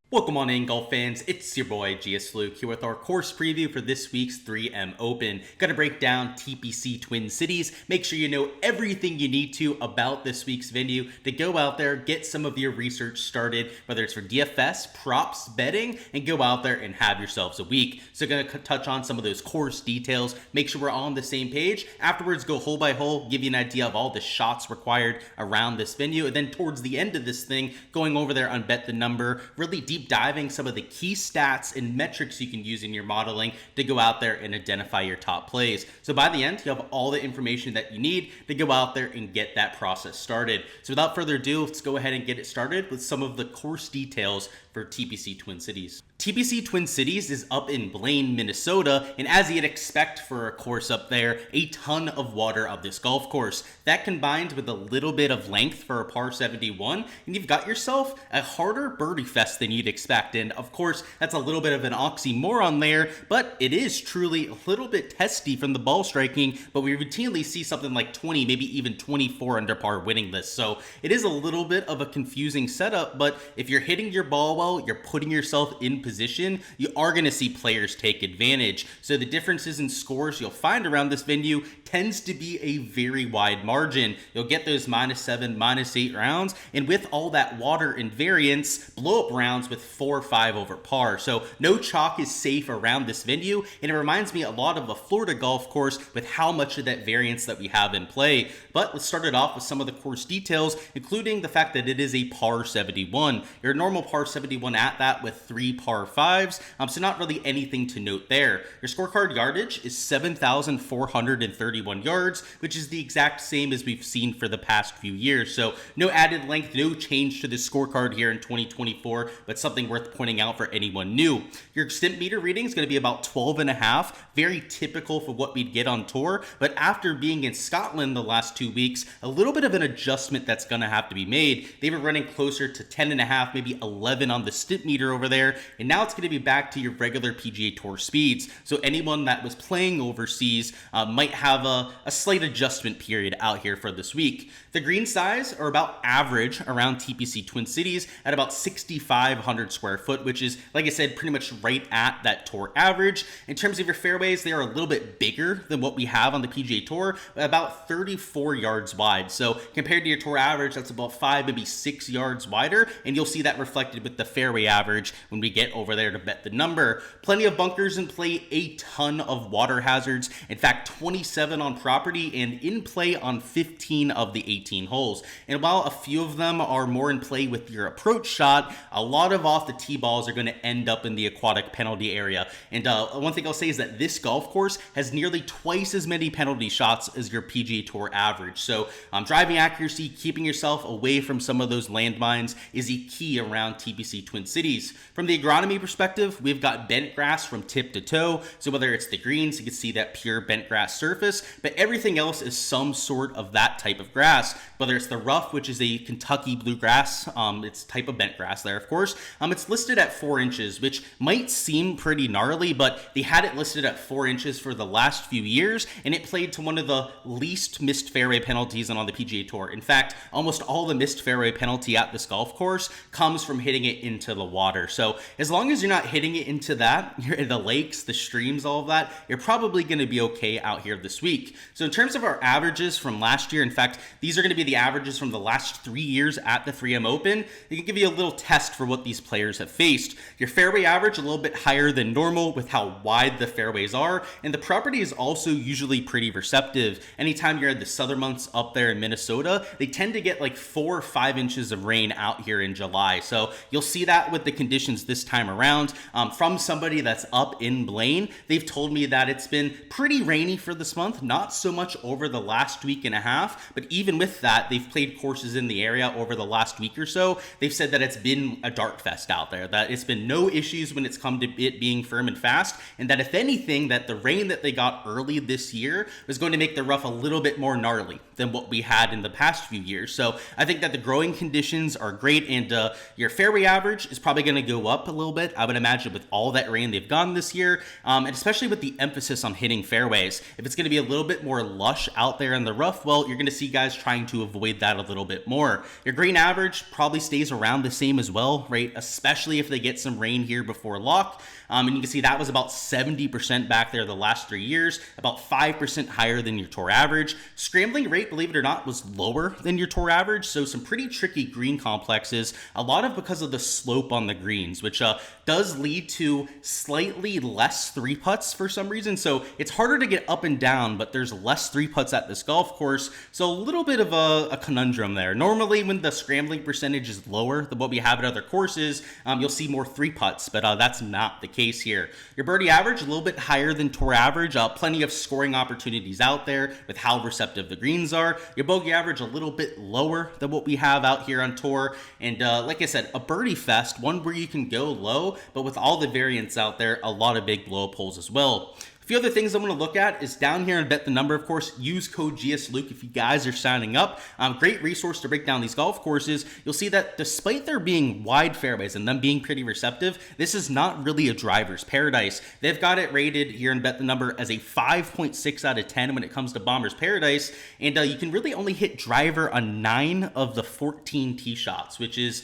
Welcome on in, golf fans. It's your boy Gsluke here with our course preview for this week's 3M Open. Gonna break down TPC TwiN Cities. Make sure you know everything you need to about this week's venue to go out there, get some of your research started, whether it's for DFS, props, betting, and go out there and have yourselves a week. So gonna touch on some of those course details, make sure we're all on the same page. Afterwards, go hole by hole, give you an idea of all the shots required around this venue, and then towards the end of this thing, going over there on Bet the Number, really deep diving some of the key stats and metrics you can use in your modeling to go out there and identify your top plays. So by the end, you have all the information that you need to go out there and get that process started. So without further ado, let's go ahead and get it started with some of the course details for TPC TwiN Cities. TPC TwiN Cities is up in Blaine, Minnesota, and as you'd expect for a course up there, a ton of water of this golf course. That combined with a little bit of length for a par 71, and you've got yourself a harder birdie fest than you'd expect. And of course, that's a little bit of an oxymoron there, but it is truly a little bit testy from the ball striking, but we routinely see something like 20, maybe even 24 under par winning this. So it is a little bit of a confusing setup, but if you're hitting your ball well, you're putting yourself in position, you are going to see players take advantage. So the differences in scores you'll find around this venue tends to be a very wide margin. You'll get those -7, -8 rounds, and with all that water and variance, blow up rounds with 4 or 5 over par. So no chalk is safe around this venue, and it reminds me a lot of a Florida golf course with how much of that variance that we have in play. But let's start it off with some of the course details, including the fact that it is a par 71. Your normal par 71 at that with 3 par 5s, so not really anything to note there. Your scorecard yardage is 7,431 yards, which is the exact same as we've seen for the past few years. So no added length, no change to the scorecard here in 2024, but something worth pointing out for anyone new. Your stimp meter reading is going to be about 12.5, very typical for what we'd get on tour, but after being in Scotland the last 2 weeks, a little bit of an adjustment that's going to have to be made. They were running closer to 10.5, maybe 11 on the stimp meter over there, and now it's going to be back to your regular PGA Tour speeds. So anyone that was playing overseas might have a slight adjustment period out here for this week. The green size are about average around TPC TwiN Cities at about 6,500 square foot, which is, like I said, pretty much right at that tour average. In terms of your fairways, they are a little bit bigger than what we have on the PGA Tour, about 34 yards wide. So compared to your tour average, that's about 5, maybe 6 yards wider, and you'll see that reflected with the fairway average when we get over there to Bet the Number. Plenty of bunkers in play, a ton of water hazards. In fact, 27 on property and in play on 15 of the 18 holes. And while a few of them are more in play with your approach shot, a lot of off the tee balls are going to end up in the aquatic penalty area. And one thing I'll say is that this golf course has nearly twice as many penalty shots as your PGA Tour average. So driving accuracy, keeping yourself away from some of those landmines is a key around TPC TwiN Cities. From the agronomy perspective, we've got bent grass from tip to toe. So whether it's the greens, you can see that pure bent grass surface, but everything else is some sort of that type of grass. Whether it's the rough, which is a Kentucky bluegrass, it's type of bent grass there, of course. It's listed at 4 inches, which might seem pretty gnarly, but they had it listed at 4 inches for the last few years, and it played to one of the least missed fairway penalties on the PGA Tour. In fact, almost all the missed fairway penalty at this golf course comes from hitting it into the water. So as long as you're not hitting it into that, you're in the lakes, the streams, all of that, you're probably going to be okay out here this week. So in terms of our averages from last year, in fact, these are going to be the averages from the last 3 years at the 3M Open. They can give you a little test for what these players have faced. Your fairway average a little bit higher than normal with how wide the fairways are, and the property is also usually pretty receptive. Anytime you're at the southern months up there in Minnesota, they tend to get like 4 or 5 inches of rain out here in July. So you'll see that with the conditions this time around. From somebody that's up in Blaine, they've told me that it's been pretty rainy for this month, not so much over the last week and a half, but even with that, they've played courses in the area over the last week or so. They've said that it's been a dart fest out there, that it's been no issues when it's come to it being firm and fast, and that if anything, that the rain that they got early this year was going to make the rough a little bit more gnarly than what we had in the past few years. So I think that the growing conditions are great, and your fairway average is probably going to go up a little little bit, I would imagine, with all that rain they've gotten this year, and especially with the emphasis on hitting fairways. If it's going to be a little bit more lush out there in the rough, well, you're going to see guys trying to avoid that a little bit more. Your green average probably stays around the same as well, right? Especially if they get some rain here before lock. And you can see that was about 70% back there the last 3 years, about 5% higher than your tour average. Scrambling rate, believe it or not, was lower than your tour average, so some pretty tricky green complexes, a lot of because of the slope on the greens, which does lead to slightly less three putts for some reason. So it's harder to get up and down, but there's less three putts at this golf course. So a little bit of a conundrum there. Normally when the scrambling percentage is lower than what we have at other courses, you'll see more three putts, but that's not the case here. Your birdie average, a little bit higher than tour average, plenty of scoring opportunities out there with how receptive the greens are. Your bogey average, a little bit lower than what we have out here on tour. And like I said, a birdie fest, one where you can go low, but with all the variants out there, a lot of big blow up holes as well. A few other things I'm going to look at is down here and bet the number, of course. Use code Gsluke if you guys are signing up. Great resource to break down these golf courses. You'll see that despite there being wide fairways and them being pretty receptive, this is not really a driver's paradise. They've got it rated here and bet the number as a 5.6 out of 10 when it comes to bomber's paradise. And you can really only hit driver on 9 of the 14 tee shots, which is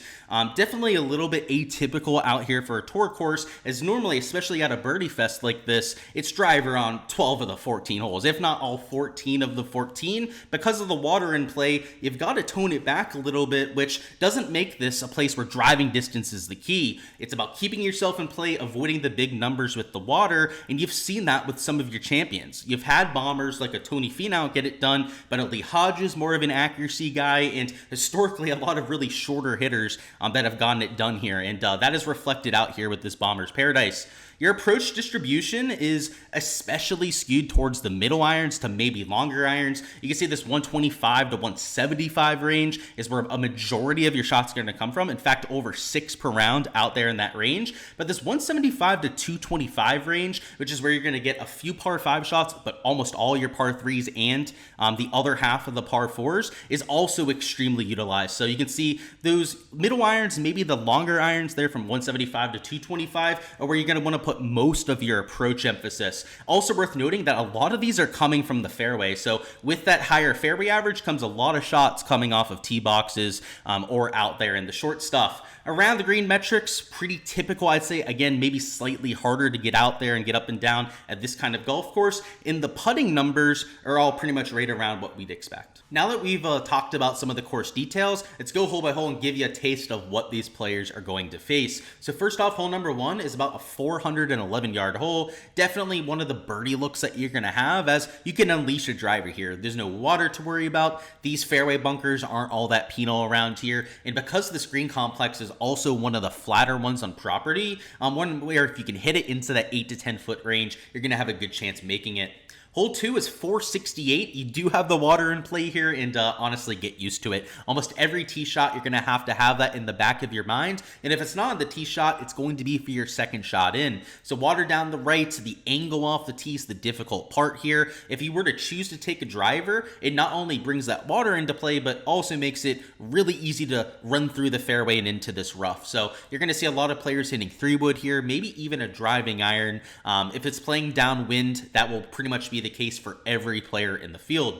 definitely a little bit atypical out here for a tour course, as normally, especially at a birdie fest like this, it's driver on 12 of the 14 holes, if not all 14 of the 14. Because of the water in play, you've got to tone it back a little bit, which doesn't make this a place where driving distance is the key. It's about keeping yourself in play, avoiding the big numbers with the water, and you've seen that with some of your champions. You've had bombers like a Tony Finau get it done, but a Lee Hodges, more of an accuracy guy, and historically a lot of really shorter hitters that have gotten it done here, and that is reflected out here with this bomber's paradise. Your approach distribution is especially skewed towards the middle irons to maybe longer irons. You can see this 125 to 175 range is where a majority of your shots are going to come from. In fact, over 6 per round out there in that range. But this 175 to 225 range, which is where you're going to get a few par 5 shots, but almost all your par 3s and the other half of the par 4s, is also extremely utilized. So you can see those middle irons, maybe the longer irons there from 175 to 225, are where you're going to want to put most of your approach emphasis. Also worth noting that a lot of these are coming from the fairway. So with that higher fairway average comes a lot of shots coming off of tee boxes or out there in the short stuff. Around the green metrics, pretty typical, I'd say. Again, maybe slightly harder to get out there and get up and down at this kind of golf course. And the putting numbers are all pretty much right around what we'd expect. Now that we've talked about some of the course details, let's go hole by hole and give you a taste of what these players are going to face. So first off, hole number 1 is about a 411-yard hole. Definitely one of the birdie looks that you're going to have, as you can unleash a driver here. There's no water to worry about. These fairway bunkers aren't all that penal around here. And because this green complex is also one of the flatter ones on property, one where if you can hit it into that 8 to 10 foot range, you're going to have a good chance making it. Hole 2 is 468. You do have the water in play here, and honestly, get used to it. Almost every tee shot, you're going to have that in the back of your mind. And if it's not on the tee shot, it's going to be for your second shot in. So water down the right, the angle off the tee is the difficult part here. If you were to choose to take a driver, it not only brings that water into play, but also makes it really easy to run through the fairway and into this rough. So you're going to see a lot of players hitting 3-wood here, maybe even a driving iron. If it's playing downwind, that will pretty much be the case for every player in the field.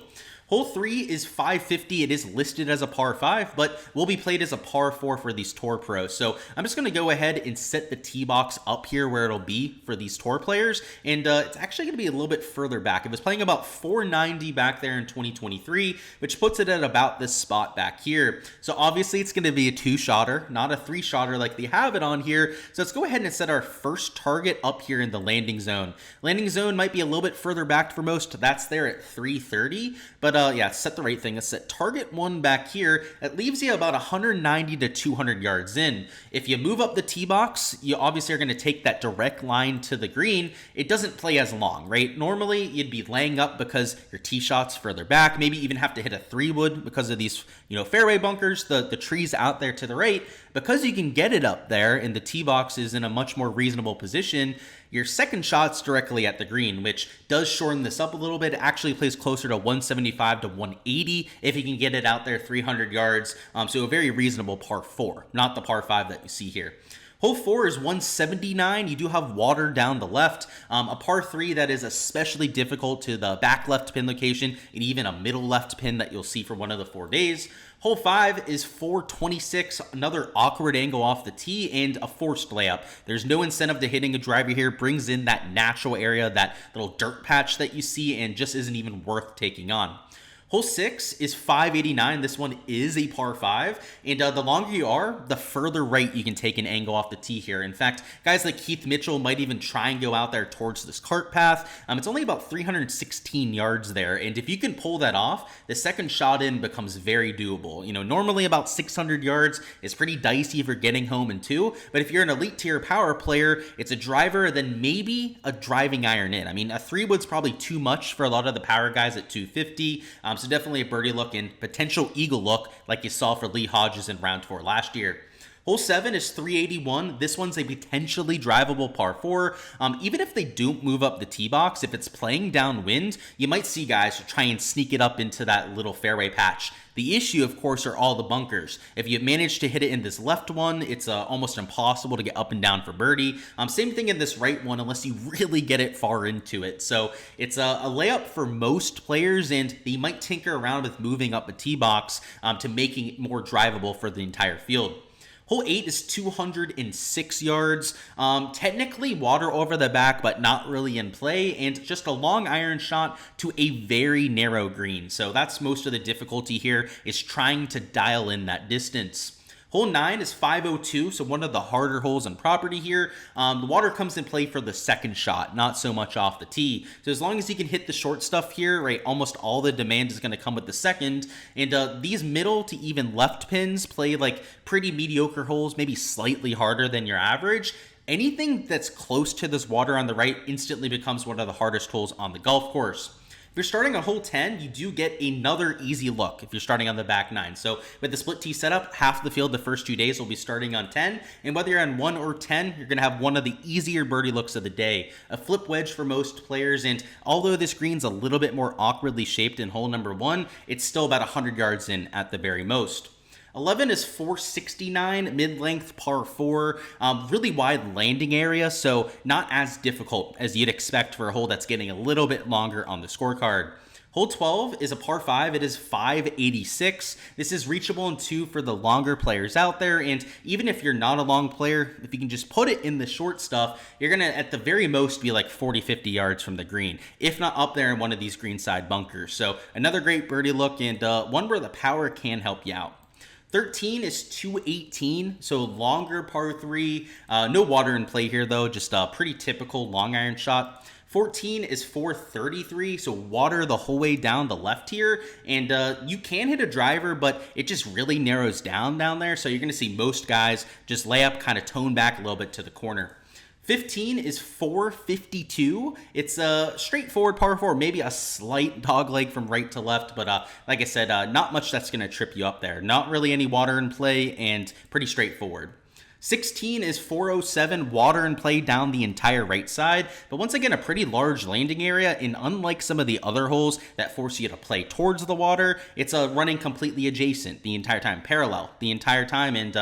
Hole 3 is 550. It is listed as a par 5, but will be played as a par 4 for these tour pros. So I'm just going to go ahead and set the tee box up here where it'll be for these tour players. And it's actually going to be a little bit further back. It was playing about 490 back there in 2023, which puts it at about this spot back here. So obviously it's going to be a 2-shotter, not a 3-shotter like they have it on here. So let's go ahead and set our first target up here in the landing zone. Landing zone might be a little bit further back for most. That's there at 330, but yeah, set the right thing. Let's set target 1 back here. It leaves you about 190 to 200 yards in. If you move up the tee box, you obviously are going to take that direct line to the green. It doesn't play as long, right? Normally, you'd be laying up because your tee shot's further back. Maybe even have to hit a 3-wood because of these, fairway bunkers, the trees out there to the right. Because you can get it up there and the tee box is in a much more reasonable position, your second shot's directly at the green, which does shorten this up a little bit. It actually plays closer to 175 to 180 if you can get it out there 300 yards. So a very reasonable par 4, not the par 5 that you see here. Hole 4 is 179. You do have water down the left. A par 3 that is especially difficult to the back left pin location and even a middle left pin that you'll see for one of the 4 days. Hole 5 is 426, another awkward angle off the tee and a forced layup. There's no incentive to hitting a driver here, brings in that natural area, that little dirt patch that you see, and just isn't even worth taking on. Hole 6 is 589. This one is a par 5, and the longer you are, the further right you can take an angle off the tee here. In fact, guys like Keith Mitchell might even try and go out there towards this cart path. It's only about 316 yards there, and if you can pull that off, the second shot in becomes very doable. Normally about 600 yards is pretty dicey if you're getting home in 2, but if you're an elite tier power player, it's a driver, then maybe a driving iron in. A 3-wood's probably too much for a lot of the power guys at 250, so definitely a birdie look and potential eagle look like you saw for Lee Hodges in round 4 last year. Hole 7 is 381. This one's a potentially drivable par 4. Even if they don't move up the tee box, if it's playing downwind, you might see guys try and sneak it up into that little fairway patch. The issue, of course, are all the bunkers. If you manage to hit it in this left one, it's almost impossible to get up and down for birdie. Same thing in this right one, unless you really get it far into it. So it's a layup for most players, and they might tinker around with moving up a tee box to making it more drivable for the entire field. Hole 8 is 206 yards. Technically water over the back, but not really in play, and just a long iron shot to a very narrow green. So that's most of the difficulty here, is trying to dial in that distance. Hole 9 is 502, so one of the harder holes on property here. The water comes in play for the second shot, not so much off the tee. So as long as you can hit the short stuff here, right, almost all the demand is going to come with the second. And these middle to even left pins play like pretty mediocre holes, maybe slightly harder than your average. Anything that's close to this water on the right instantly becomes one of the hardest holes on the golf course. If you're starting on hole 10, you do get another easy look if you're starting on the back 9. So with the split tee setup, half the field the first 2 days will be starting on 10. And whether you're on 1 or 10, you're going to have one of the easier birdie looks of the day. A flip wedge for most players, and although this green's a little bit more awkwardly shaped in hole number 1, it's still about 100 yards in at the very most. 11 is 469, mid-length par 4, really wide landing area, so not as difficult as you'd expect for a hole that's getting a little bit longer on the scorecard. Hole 12 is a par 5. It is 586. This is reachable in 2 for the longer players out there, and even if you're not a long player, if you can just put it in the short stuff, you're going to, at the very most, be like 40, 50 yards from the green, if not up there in one of these greenside bunkers. So another great birdie look, and one where the power can help you out. 13 is 218, so longer par 3. No water in play here, though, just a pretty typical long iron shot. 14 is 433, so water the whole way down the left here, and you can hit a driver, but it just really narrows down there, so you're going to see most guys just lay up, kind of tone back a little bit to the corner. 15 is 452. It's a straightforward par 4, maybe a slight dog leg from right to left, but like I said, not much that's going to trip you up there. Not really any water in play, and pretty straightforward. 16 is 407, water in play down the entire right side, but once again, a pretty large landing area, and unlike some of the other holes that force you to play towards the water, it's running completely adjacent the entire time, parallel the entire time, and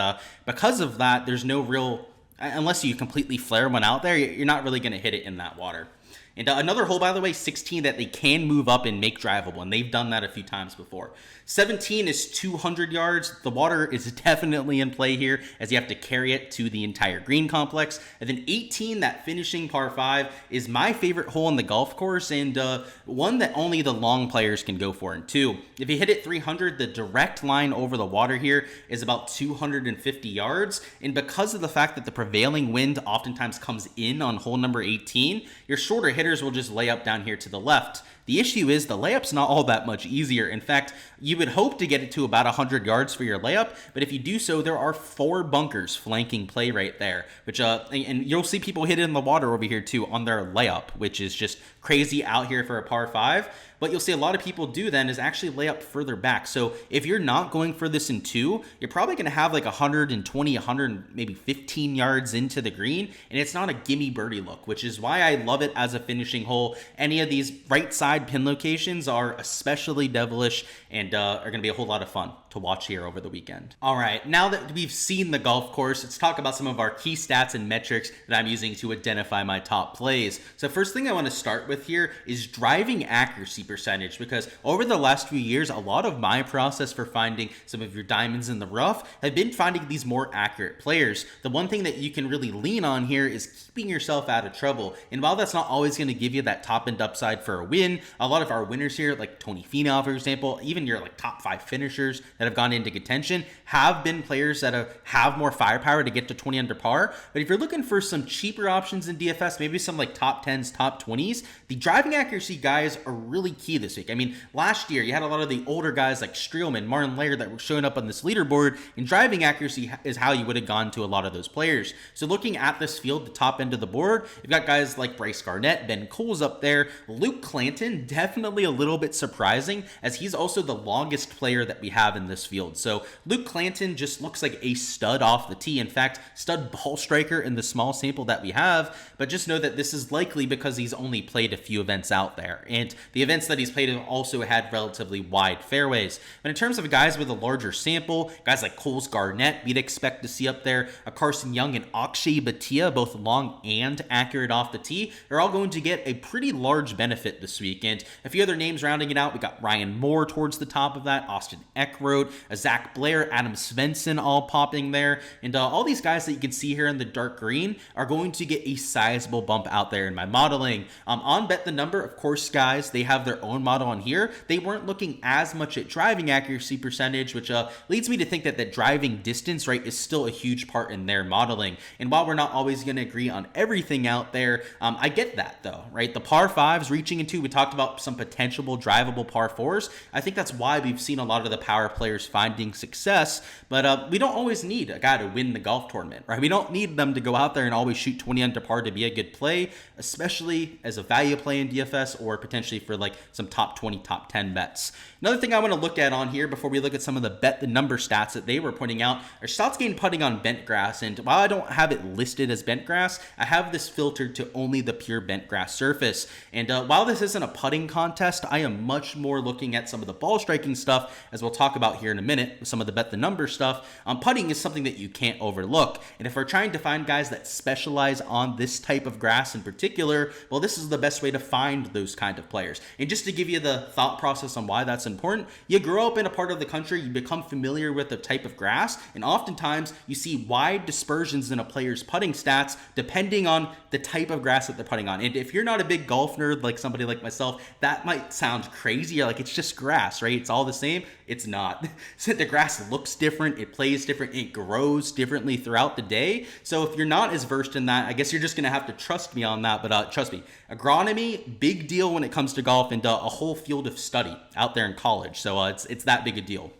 because of that, there's no real, unless you completely flare one out there, you're not really going to hit it in that water. And another hole, by the way, 16, that they can move up and make drivable, and they've done that a few times before. 17 is 200 yards. The water is definitely in play here, as you have to carry it to the entire green complex. And then 18, that finishing par 5, is my favorite hole on the golf course, and one that only the long players can go for in 2. If you hit it 300, the direct line over the water here is about 250 yards, and because of the fact that the prevailing wind oftentimes comes in on hole number 18, your shorter hitters will just lay up down here to the left. The issue is the layup's not all that much easier. In fact, you would hope to get it to about 100 yards for your layup, but if you do so, there are 4 bunkers flanking play right there, which and you'll see people hit it in the water over here too on their layup, which is just crazy out here for a par 5. What you'll see a lot of people do then is actually lay up further back. So if you're not going for this in 2, you're probably going to have like 120, 100, maybe 15 yards into the green, and it's not a gimme birdie look, which is why I love it as a finishing hole. Any of these right side pin locations are especially devilish and are going to be a whole lot of fun to watch here over the weekend. All right, now that we've seen the golf course, let's talk about some of our key stats and metrics that I'm using to identify my top plays. So first thing I want to start with here is driving accuracy percentage, because over the last few years, a lot of my process for finding some of your diamonds in the rough have been finding these more accurate players. The one thing that you can really lean on here is keeping yourself out of trouble. And while that's not always going to give you that top end upside for a win, a lot of our winners here, like Tony Finau, for example, even your like top 5 finishers that have gone into contention have been players that have more firepower to get to 20 under par. But if you're looking for some cheaper options in DFS, maybe some like top 10s, top 20s, the driving accuracy guys are really key this week. I mean, last year you had a lot of the older guys like Streelman, Martin Laird that were showing up on this leaderboard, and driving accuracy is how you would have gone to a lot of those players. So looking at this field, the top end of the board, you've got guys like Bryce Garnett, Ben Cole's up there, Luke Clanton, definitely a little bit surprising, as he's also the longest player that we have in this field. So Luke Clanton just looks like a stud off the tee. In fact, stud ball striker in the small sample that we have, but just know that this is likely because he's only played a few events out there. And the events that he's played have also had relatively wide fairways. But in terms of guys with a larger sample, guys like Coles Garnett, we'd expect to see up there a Carson Young and Akshay Bhatia, both long and accurate off the tee, are all going to get a pretty large benefit this week. And a few other names rounding it out, we got Ryan Moore towards the top of that, Austin Eckroat, Zach Blair, Adam Svensson all popping there. And all these guys that you can see here in the dark green are going to get a sizable bump out there in my modeling. On Bet the Number, of course, guys, they have their own model on here. They weren't looking as much at driving accuracy percentage, which leads me to think that that driving distance, right, is still a huge part in their modeling. And while we're not always going to agree on everything out there, I get that though, right? The par 5s reaching into, we talked about some potential drivable par 4s. I think that's why we've seen a lot of the power players finding success, but we don't always need a guy to win the golf tournament, right? We don't need them to go out there and always shoot 20 under par to be a good play, especially as a value play in DFS or potentially for like some top 20, top 10 bets. Another thing I want to look at on here before we look at some of the Bet the Number stats that they were putting out are shots gained putting on bent grass. And while I don't have it listed as bent grass, I have this filtered to only the pure bent grass surface. And while this isn't a putting contest, I am much more looking at some of the ball striking stuff, as we'll talk about here in a minute with some of the Bet the Number stuff. Putting is something that you can't overlook. And if we're trying to find guys that specialize on this type of grass in particular, well, this is the best way to find those kind of players. And just to give you the thought process on why that's important, you grow up in a part of the country, you become familiar with the type of grass, and oftentimes you see wide dispersions in a player's putting stats depending on the type of grass that they're putting on. And if you're not a big golf nerd like somebody like myself, that might sound crazy. You're like, it's just grass, right? It's all the same. It's not. So the grass looks different, it plays different, it grows differently throughout the day. So if you're not as versed in that, I guess you're just going to have to trust me on that. But trust me, agronomy, big deal when it comes to golf, and a whole field of study out there in college. So it's that big a deal.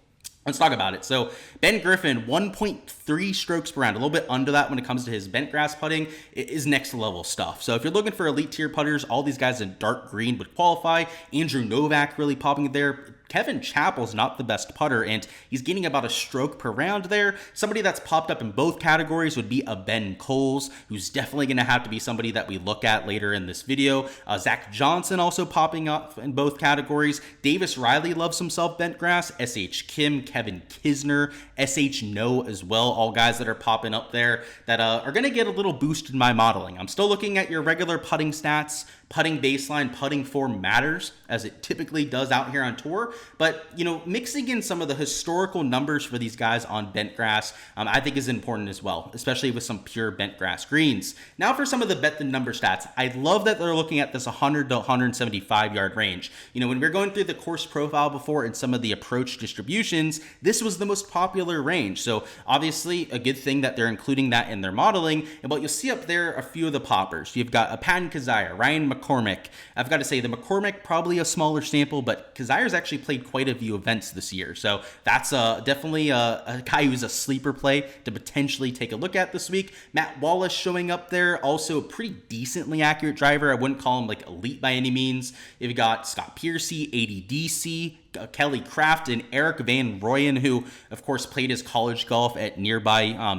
Let's talk about it. So Ben Griffin, 1.3 strokes per round, a little bit under that when it comes to his bent grass putting. It is next level stuff. So if you're looking for elite tier putters, all these guys in dark green would qualify. Andrew Novak really popping there. Kevin Chappell's not the best putter, and he's getting about a stroke per round there. Somebody that's popped up in both categories would be a Ben Coles, who's definitely going to have to be somebody that we look at later in this video. Zach Johnson also popping up in both categories. Davis Riley loves himself bent grass. S.H. Kim, Kevin Kisner, S.H. No as well, all guys that are popping up there that are going to get a little boost in my modeling. I'm still looking at your regular putting stats. Putting baseline, putting form matters, as it typically does out here on tour. But, you know, mixing in some of the historical numbers for these guys on bent grass, I think is important as well, especially with some pure bent grass greens. Now for some of the Bet the Number stats, I love that they're looking at this 100 to 175 yard range. You know, when we were going through the course profile before and some of the approach distributions, this was the most popular range. So obviously a good thing that they're including that in their modeling. And what you'll see up there, a few of the poppers. You've got a Patton Kizzire, Ryan McCormick. I've got to say the McCormick, probably a smaller sample, but Kizzire's actually played quite a few events this year. So that's definitely a guy who's a sleeper play to potentially take a look at this week. Matt Wallace showing up there, also a pretty decently accurate driver. I wouldn't call him like elite by any means. You've got Scott Piercy, ADDC, Kelly Craft, and Eric Van Rooyen, who of course played his college golf at nearby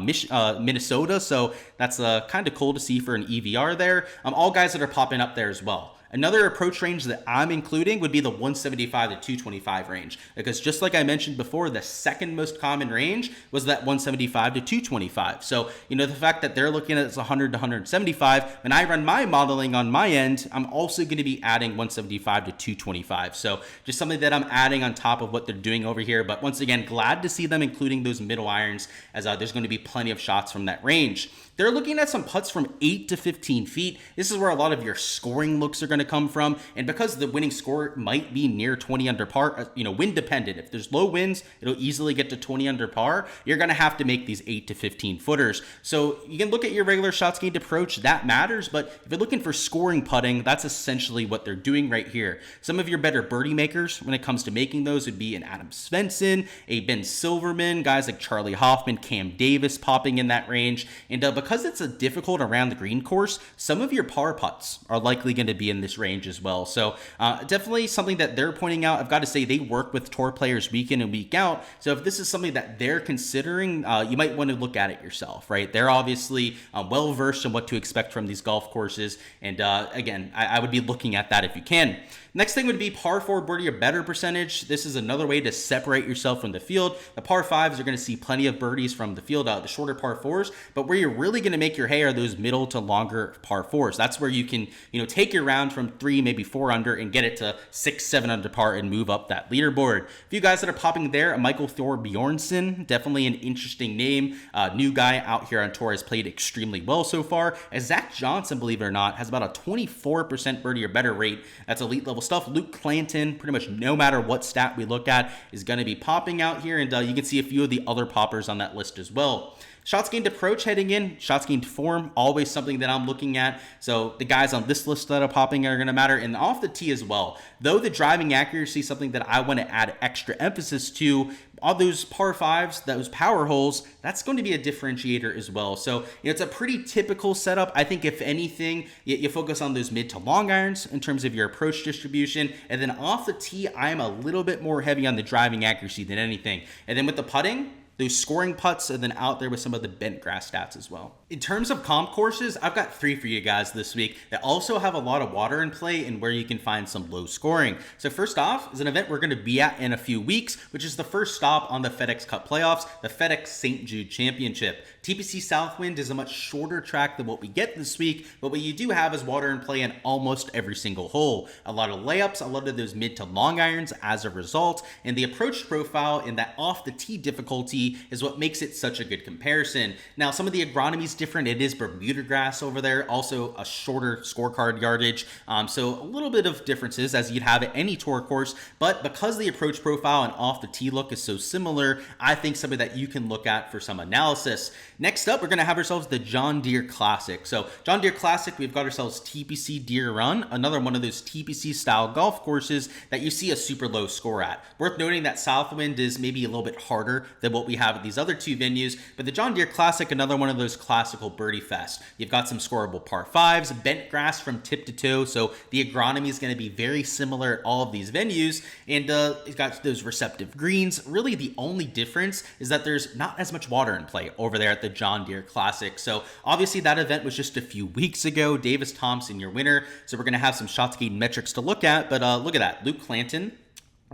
Minnesota. So that's kind of cool to see for an EVR there. All guys that are popping up there as well. Another approach range that I'm including would be the 175 to 225 range, because just like I mentioned before, the second most common range was that 175 to 225. So, the fact that they're looking at 100 to 175, when I run my modeling on my end, I'm also going to be adding 175 to 225. So just something that I'm adding on top of what they're doing over here. But once again, glad to see them including those middle irons, as there's going to be plenty of shots from that range. They're looking at some putts from 8 to 15 feet. This is where a lot of your scoring looks are going to come from. And because the winning score might be near 20 under par, wind dependent. If there's low winds, it'll easily get to 20 under par. You're going to have to make these 8 to 15 footers. So you can look at your regular shots gained approach. That matters. But if you're looking for scoring putting, that's essentially what they're doing right here. Some of your better birdie makers when it comes to making those would be an Adam Svensson, a Ben Silverman, guys like Charlie Hoffman, Cam Davis popping in that range. And because it's a difficult around the green course, some of your par putts are likely going to be in this range as well. So definitely something that they're pointing out. I've got to say, they work with tour players week in and week out. So if this is something that they're considering, you might want to look at it yourself, right? They're obviously well versed in what to expect from these golf courses. And again, I would be looking at that if you can. Next thing would be par 4 birdie or better percentage. This is another way to separate yourself from the field. The par 5s are going to see plenty of birdies from the field, the shorter par 4s, but where you're really going to make your hay are those middle to longer par 4s. That's where you can, take your round from 3, maybe 4 under and get it to 6, 7 under par and move up that leaderboard. A few guys that are popping there, Michael Thorbjornsen, definitely an interesting name. New guy out here on tour, has played extremely well so far. As Zach Johnson, believe it or not, has about a 24% birdie or better rate. That's elite level stuff. Luke Clanton, pretty much no matter what stat we look at, is going to be popping out here, and you can see a few of the other poppers on that list as well. Shots gained approach heading in, shots gained form, always something that I'm looking at. So the guys on this list that are popping are going to matter, and off the tee as well. Though the driving accuracy is something that I want to add extra emphasis to, all those par 5s, those power holes, that's going to be a differentiator as well. So it's a pretty typical setup. I think if anything, you focus on those mid to long irons in terms of your approach distribution. And then off the tee, I'm a little bit more heavy on the driving accuracy than anything. And then with the putting, those scoring putts, and then out there with some of the bent grass stats as well. In terms of comp courses, I've got 3 for you guys this week that also have a lot of water in play and where you can find some low scoring. So first off is an event we're going to be at in a few weeks, which is the first stop on the FedEx Cup playoffs, the FedEx St. Jude Championship. TPC Southwind is a much shorter track than what we get this week, but what you do have is water in play in almost every single hole. A lot of layups, a lot of those mid to long irons as a result, and the approach profile in that off the tee difficulty is what makes it such a good comparison. Now, some of the agronomy is different. It is Bermuda grass over there, also a shorter scorecard yardage. So a little bit of differences as you'd have at any tour course, but because the approach profile and off the tee look is so similar, I think something that you can look at for some analysis. Next up, we're going to have ourselves the John Deere Classic. So John Deere Classic, we've got ourselves TPC Deere Run, another one of those TPC style golf courses that you see a super low score at. Worth noting that Southwind is maybe a little bit harder than what we have at these other 2 venues, but the John Deere Classic, another one of those classical birdie fest. You've got some scoreable par 5s, bent grass from tip to toe, so the agronomy is going to be very similar at all of these venues, and it's got those receptive greens. Really, the only difference is that there's not as much water in play over there at the John Deere Classic. So obviously that event was just a few weeks ago. Davis Thompson, your winner, so we're going to have some shots gained metrics to look at, but look at that. Luke Clanton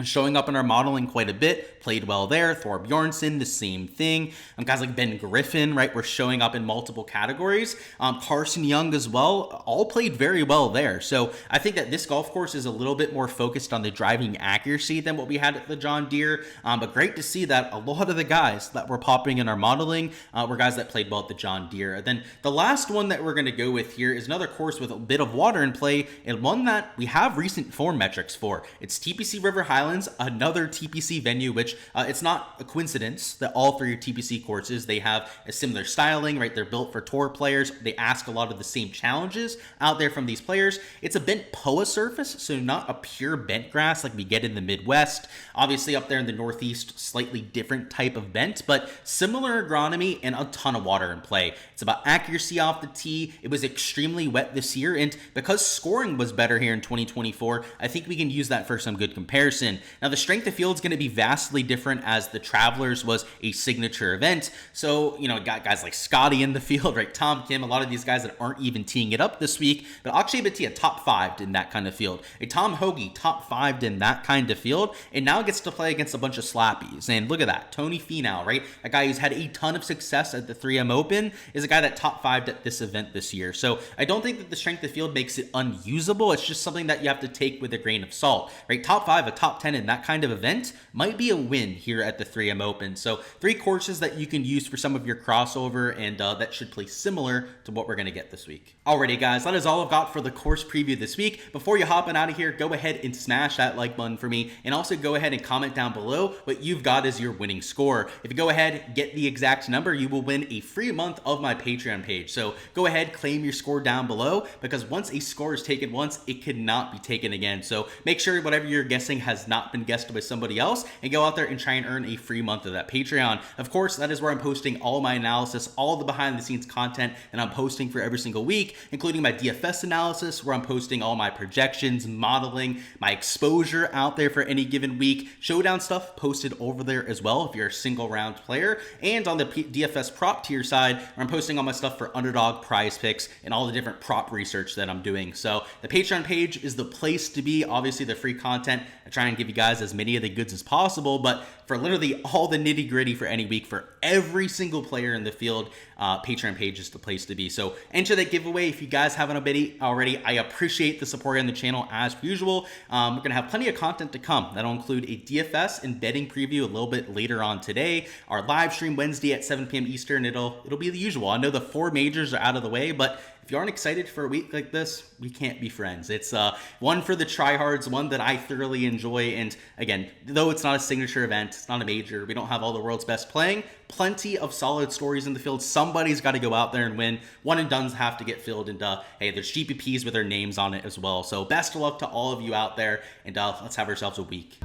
showing up in our modeling quite a bit, played well there. Thorbjornsen, the same thing. Guys like Ben Griffin, right, were showing up in multiple categories. Carson Young as well, all played very well there. So I think that this golf course is a little bit more focused on the driving accuracy than what we had at the John Deere. But great to see that a lot of the guys that were popping in our modeling were guys that played well at the John Deere. Then the last one that we're going to go with here is another course with a bit of water in play, and one that we have recent form metrics for. It's TPC River Highlands, another TPC venue, which it's not a coincidence that all 3 are TPC courses. They have a similar styling, right? They're built for tour players. They ask a lot of the same challenges out there from these players. It's a bent POA surface, so not a pure bent grass like we get in the Midwest. Obviously up there in the Northeast, slightly different type of bent, but similar agronomy and a ton of water in play. It's about accuracy off the tee. It was extremely wet this year, and because scoring was better here in 2024, I think we can use that for some good comparison. in. Now, the strength of field is going to be vastly different as the Travelers was a signature event. So, you know, got guys like Scotty in the field, right? Tom Kim, a lot of these guys that aren't even teeing it up this week. But Akshay Bhatia top 5'd in that kind of field. A Tom Hoagie top 5'd in that kind of field, and now gets to play against a bunch of slappies. And look at that, Tony Finau, right? A guy who's had a ton of success at the 3M Open is a guy that top 5'd at this event this year. So I don't think that the strength of field makes it unusable. It's just something that you have to take with a grain of salt, right? Top 5, a top 10 in that kind of event might be a win here at the 3M Open. So 3 courses that you can use for some of your crossover, and that should play similar to what we're going to get this week. Alrighty, guys, that is all I've got for the course preview this week. Before you hopping out of here, go ahead and smash that like button for me, and also go ahead and comment down below what you've got as your winning score. If you go ahead, get the exact number, you will win a free month of my Patreon page. So go ahead, claim your score down below, because once a score is taken once, it cannot be taken again. So make sure whatever you're guessing has not been guessed by somebody else, and go out there and try and earn a free month of that Patreon. Of course, that is where I'm posting all my analysis, all the behind the scenes content that I'm posting for every single week, including my DFS analysis, where I'm posting all my projections, modeling, my exposure out there for any given week, showdown stuff posted over there as well if you're a single round player, and on the DFS prop tier side, where I'm posting all my stuff for underdog, prize picks, and all the different prop research that I'm doing. So the Patreon page is the place to be. Obviously, the free content, I try and give you guys as many of the goods as possible, but for literally all the nitty gritty for any week for every single player in the field, Patreon page is the place to be. So enter that giveaway if you guys haven't already. I appreciate the support on the channel as usual. We're going to have plenty of content to come. That'll include a DFS and betting preview a little bit later on today. Our live stream Wednesday at 7 p.m. Eastern. It'll be the usual. I know the 4 majors are out of the way, but if you aren't excited for a week like this, we can't be friends. It's one for the tryhards, one that I thoroughly enjoy. And again, though it's not a signature event, it's not a major, we don't have all the world's best playing, plenty of solid stories in the field. Somebody's got to go out there and win. One and dones have to get filled, and hey, there's GPPs with their names on it as well. So best of luck to all of you out there, and let's have ourselves a week.